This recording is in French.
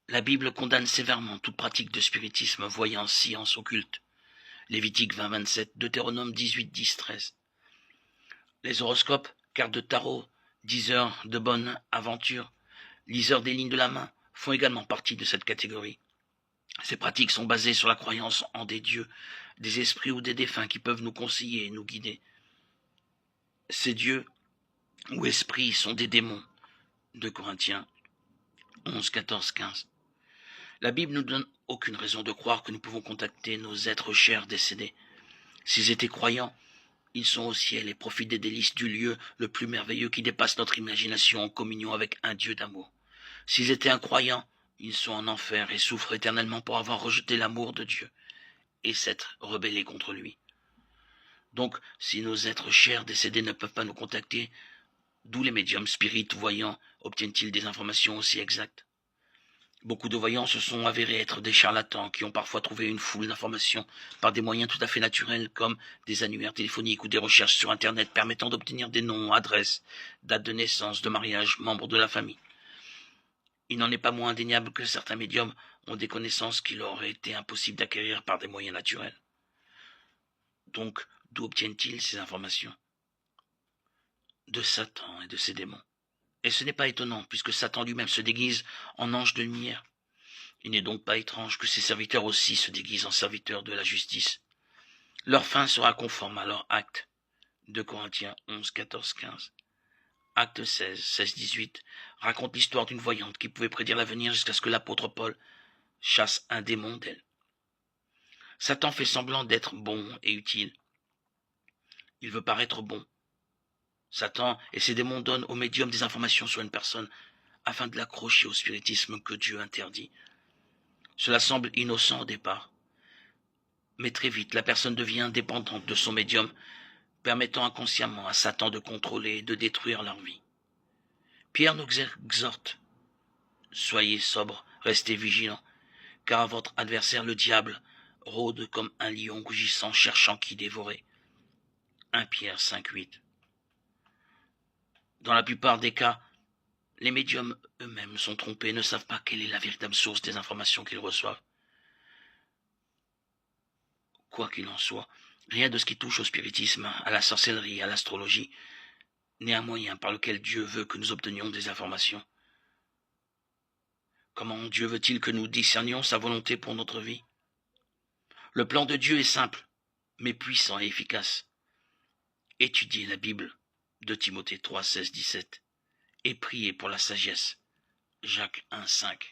La Bible condamne sévèrement toute pratique de spiritisme, voyance, science occulte. Lévitique 20-27, Deutéronome 18-10-13. Les horoscopes, cartes de tarot, diseurs de bonne aventure, liseurs des lignes de la main font également partie de cette catégorie. Ces pratiques sont basées sur la croyance en des dieux, des esprits ou des défunts qui peuvent nous conseiller et nous guider. Ces dieux ou esprits sont des démons. 2 Corinthiens 11, 14, 15. La Bible ne nous donne aucune raison de croire que nous pouvons contacter nos êtres chers décédés. S'ils étaient croyants, ils sont au ciel et profitent des délices du lieu le plus merveilleux qui dépasse notre imagination en communion avec un Dieu d'amour. S'ils étaient incroyants, ils sont en enfer et souffrent éternellement pour avoir rejeté l'amour de Dieu et s'être rebellés contre lui. Donc, si nos êtres chers décédés ne peuvent pas nous contacter, d'où les médiums spirites voyants obtiennent-ils des informations aussi exactes? Beaucoup de voyants se sont avérés être des charlatans qui ont parfois trouvé une foule d'informations par des moyens tout à fait naturels comme des annuaires téléphoniques ou des recherches sur Internet permettant d'obtenir des noms, adresses, dates de naissance, de mariage, membres de la famille. Il n'en est pas moins indéniable que certains médiums ont des connaissances qu'il aurait été impossible d'acquérir par des moyens naturels. Donc, d'où obtiennent-ils ces informations? De Satan et de ses démons. Et ce n'est pas étonnant, puisque Satan lui-même se déguise en ange de lumière. Il n'est donc pas étrange que ses serviteurs aussi se déguisent en serviteurs de la justice. Leur fin sera conforme à leur acte. 2 Corinthiens 11, 14, 15. Acte 16, 16, 18 raconte l'histoire d'une voyante qui pouvait prédire l'avenir jusqu'à ce que l'apôtre Paul chasse un démon d'elle. Satan fait semblant d'être bon et utile. Il veut paraître bon. Satan et ses démons donnent au médium des informations sur une personne afin de l'accrocher au spiritisme que Dieu interdit. Cela semble innocent au départ, mais très vite la personne devient dépendante de son médium, permettant inconsciemment à Satan de contrôler et de détruire leur vie. Pierre nous exhorte: soyez sobres, restez vigilants, car votre adversaire le diable rôde comme un lion rugissant cherchant qui dévorer. 1 Pierre 5, 8. Dans la plupart des cas, les médiums eux-mêmes sont trompés et ne savent pas quelle est la véritable source des informations qu'ils reçoivent. Quoi qu'il en soit, rien de ce qui touche au spiritisme, à la sorcellerie, à l'astrologie, n'est un moyen par lequel Dieu veut que nous obtenions des informations. Comment Dieu veut-il que nous discernions sa volonté pour notre vie? Le plan de Dieu est simple, mais puissant et efficace. Étudiez la Bible, 2 Timothée 3, 16, 17, et priez pour la sagesse, Jacques 1, 5.